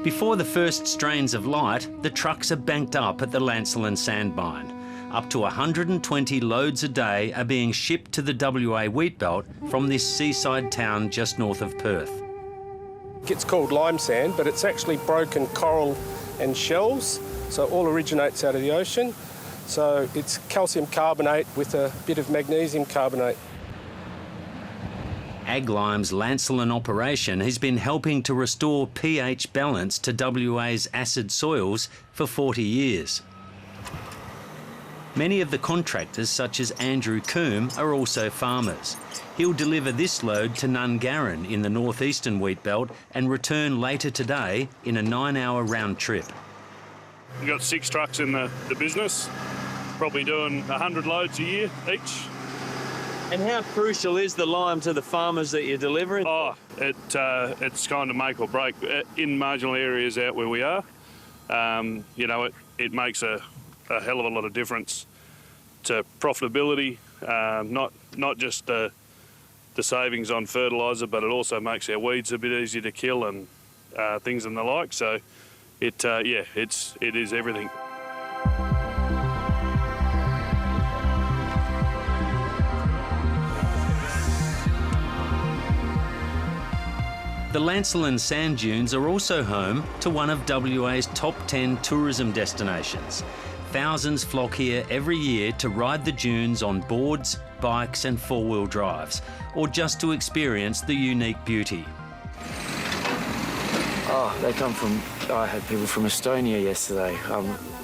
Before the first strains of light, the trucks are banked up at the Landline sand mine. Up to 120 loads a day are being shipped to the WA wheatbelt from this seaside town just north of Perth. It's called lime sand, but it's actually broken coral and shells, so it all originates out of the ocean. So it's calcium carbonate with a bit of magnesium carbonate. Aglime's Landline operation has been helping to restore pH balance to WA's acid soils for 40 years. Many of the contractors, such as Andrew Coombe, are also farmers. He'll deliver this load to Nungarran in the northeastern wheatbelt and return later today in a 9-hour round trip. We've got 6 trucks in the business, probably doing 100 loads a year each. And how crucial is the lime to the farmers that you're delivering? Oh, it's kind of make or break. In marginal areas out where we are, you know, it makes a hell of a lot of difference to profitability, not just the savings on fertiliser, but it also makes our weeds a bit easier to kill and things and the like. So it is everything. The Landline sand dunes are also home to one of WA's top 10 tourism destinations. Thousands flock here every year to ride the dunes on boards, bikes and four-wheel drives, or just to experience the unique beauty. Oh, they come from, I had people from Estonia yesterday,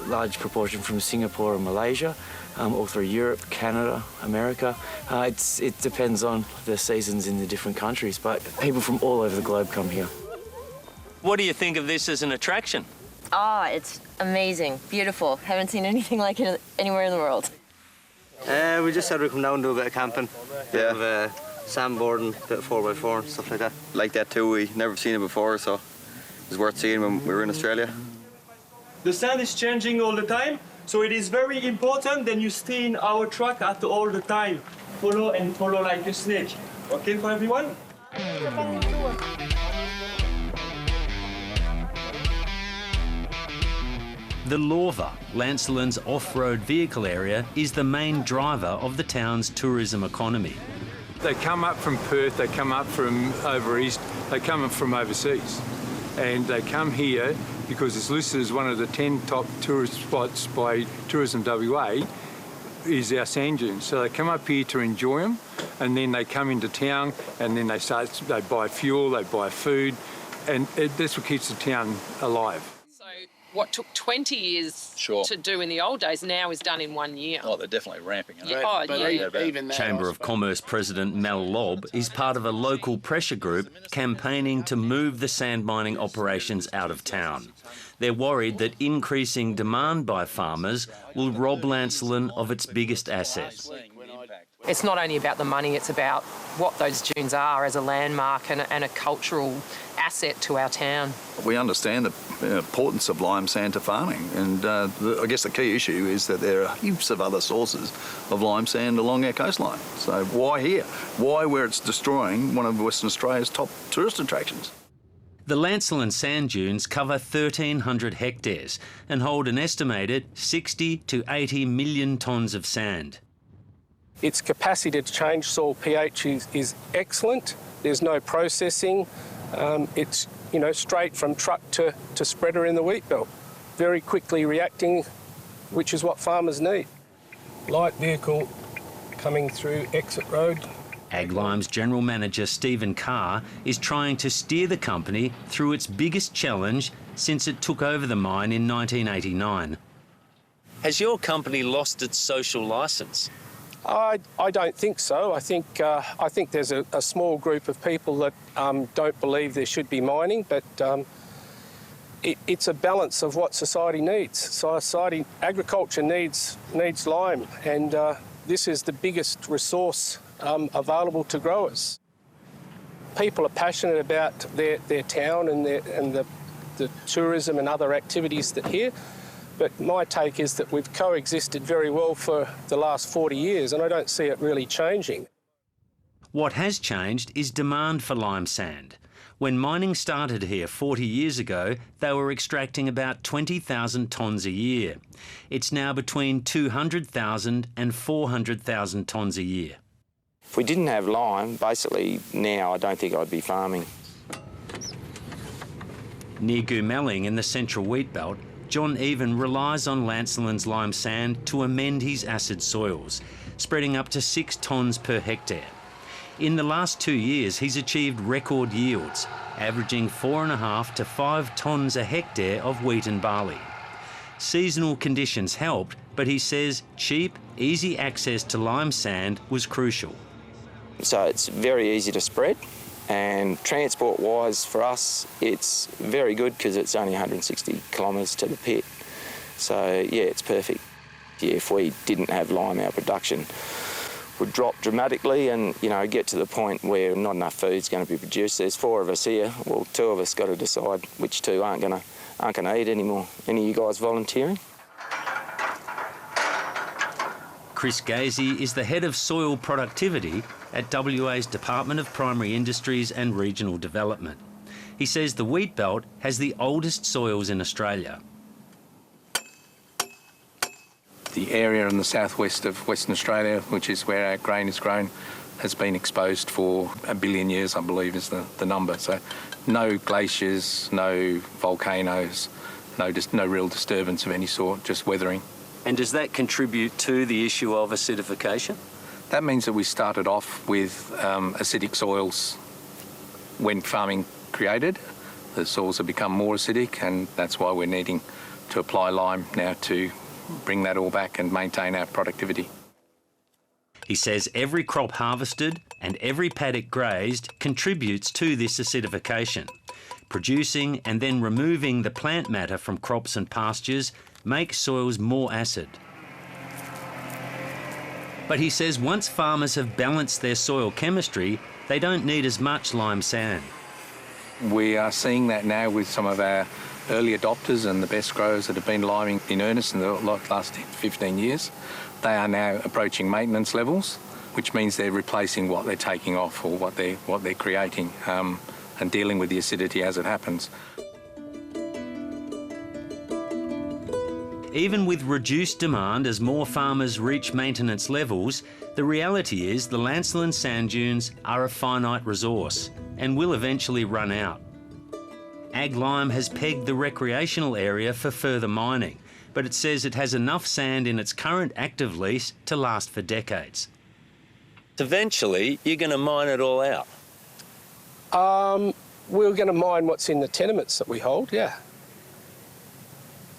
large proportion from Singapore and Malaysia, all through Europe, Canada, America. It depends on the seasons in the different countries, but people from all over the globe come here. What do you think of this as an attraction? Oh, it's amazing, beautiful. Haven't seen anything like it anywhere in the world. We just said we'd come down and do a bit of camping, bit of sandboarding, bit of 4x4 and stuff like that. Like that too, we never seen it before, so it was worth seeing when we were in Australia. The sand is changing all the time, so it is very important that you stay in our track at all the time. Follow and follow like a snake. Okay for everyone? The Lorva, Landline's off-road vehicle area, is the main driver of the town's tourism economy. They come up from Perth, they come up from over east, they come up from overseas. And they come here because it's listed as one of the 10 top tourist spots by Tourism WA is our sand dunes. So they come up here to enjoy them, and then they come into town, and then they buy fuel, they buy food, and that's what keeps the town alive. So what took 20 years to do in the old days now is done in 1 year. Oh, they're definitely ramping it up. Chamber of Commerce President Mel Lobb is part of a local pressure group campaigning to move the sand mining operations out of town. They're worried that increasing demand by farmers will rob Landline of its biggest asset. It's not only about the money, it's about what those dunes are as a landmark and a cultural asset to our town. We understand the importance of lime sand to farming, and I guess the key issue is that there are heaps of other sources of lime sand along our coastline. So why here? Why where it's destroying one of Western Australia's top tourist attractions? The Landline sand dunes cover 1,300 hectares and hold an estimated 60 to 80 million tonnes of sand. Its capacity to change soil pH is excellent. There's no processing. It's straight from truck to spreader in the wheat belt. Very quickly reacting, which is what farmers need. Light vehicle coming through exit road. Aglime's General Manager Stephen Carr is trying to steer the company through its biggest challenge since it took over the mine in 1989. Has your company lost its social licence? I don't think so. I think there's a small group of people that don't believe there should be mining, but it's a balance of what society needs. Agriculture needs lime, and this is the biggest resource available to growers. People are passionate about their town and the tourism and other activities that here. But my take is that we've coexisted very well for the last 40 years, and I don't see it really changing. What has changed is demand for lime sand. When mining started here 40 years ago, they were extracting about 20,000 tonnes a year. It's now between 200,000 and 400,000 tonnes a year. If we didn't have lime, basically now I don't think I'd be farming. Near Goomelling in the central wheatbelt, John Even relies on Lancelyn's lime sand to amend his acid soils, spreading up to 6 tonnes per hectare. In the last 2 years, he's achieved record yields, averaging 4.5 to 5 tonnes a hectare of wheat and barley. Seasonal conditions helped, but he says cheap, easy access to lime sand was crucial. So it's very easy to spread, and transport-wise for us, it's very good because it's only 160 kilometres to the pit. So yeah, it's perfect. Yeah, if we didn't have lime, our production would drop dramatically and, you know, get to the point where not enough food's going to be produced. There's 4 of us here. Well, 2 of us got to decide which 2 aren't going to eat anymore. Any of you guys volunteering? Chris Gazy is the head of soil productivity at WA's Department of Primary Industries and Regional Development. He says the wheat belt has the oldest soils in Australia. The area in the southwest of Western Australia, which is where our grain is grown, has been exposed for 1 billion years, I believe is the number. So no glaciers, no volcanoes, no real disturbance of any sort, just weathering. And does that contribute to the issue of acidification? That means that we started off with acidic soils when farming created. The soils have become more acidic, and that's why we're needing to apply lime now to bring that all back and maintain our productivity. He says every crop harvested and every paddock grazed contributes to this acidification. Producing and then removing the plant matter from crops and pastures makes soils more acid. But he says once farmers have balanced their soil chemistry, they don't need as much lime sand. We are seeing that now with some of our early adopters and the best growers that have been liming in earnest in the last 15 years. They are now approaching maintenance levels, which means they're replacing what they're taking off or what they're creating and dealing with the acidity as it happens. Even with reduced demand as more farmers reach maintenance levels, the reality is the Landline sand dunes are a finite resource and will eventually run out. Ag Lime has pegged the recreational area for further mining, but it says it has enough sand in its current active lease to last for decades. Eventually, you're going to mine it all out? We're going to mine what's in the tenements that we hold, yeah.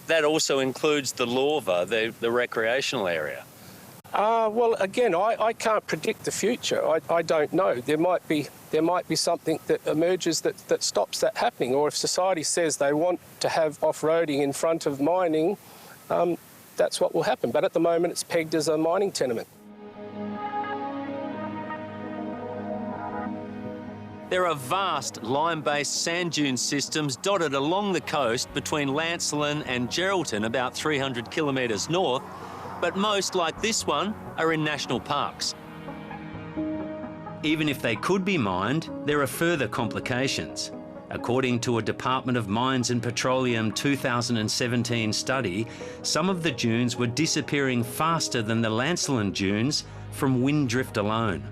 That also includes the Lorva, the recreational area? Well, again, I can't predict the future. I don't know. There might be something that emerges that stops that happening, or if society says they want to have off-roading in front of mining, that's what will happen. But at the moment, it's pegged as a mining tenement. There are vast lime-based sand dune systems dotted along the coast between Landline and Geraldton, about 300 kilometres north, but most, like this one, are in national parks. Even if they could be mined, there are further complications. According to a Department of Mines and Petroleum 2017 study, some of the dunes were disappearing faster than the Landline dunes from wind drift alone.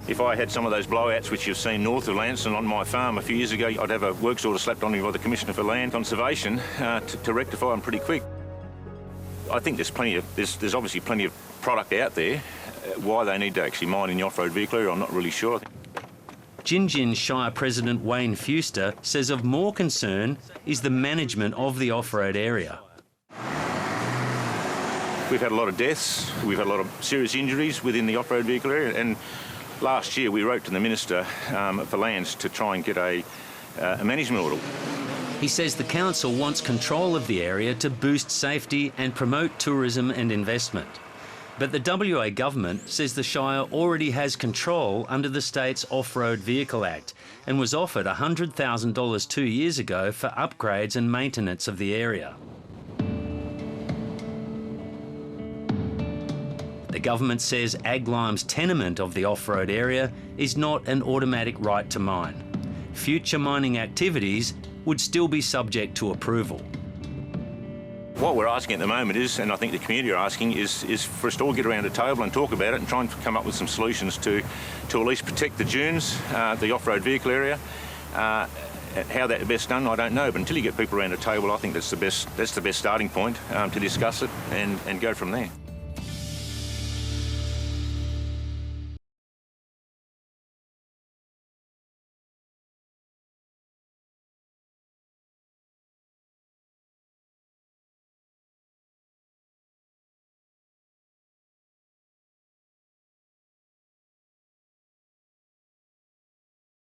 If I had some of those blowouts which you've seen north of Landline on my farm a few years ago, I'd have a works order slapped on me by the Commissioner for Land Conservation to rectify them pretty quick. I think there's obviously plenty of product out there. Why they need to actually mine in the off-road vehicle area, I'm not really sure. Gin Shire President Wayne Fuster says of more concern is the management of the off-road area. We've had a lot of deaths, we've had a lot of serious injuries within the off-road vehicle area, and last year we wrote to the Minister for Lands to try and get a management order. He says the council wants control of the area to boost safety and promote tourism and investment. But the WA government says the Shire already has control under the state's Off-Road Vehicle Act and was offered $100,000 2 years ago for upgrades and maintenance of the area. The government says Ag Lime's tenement of the off-road area is not an automatic right to mine. future mining activities would still be subject to approval. What we're asking at the moment is, and I think the community are asking, is for us to all get around a table and talk about it and try and come up with some solutions to at least protect the dunes, the off-road vehicle area. How that's best done, I don't know, but until you get people around a table, I think that's the best starting point to discuss it and go from there.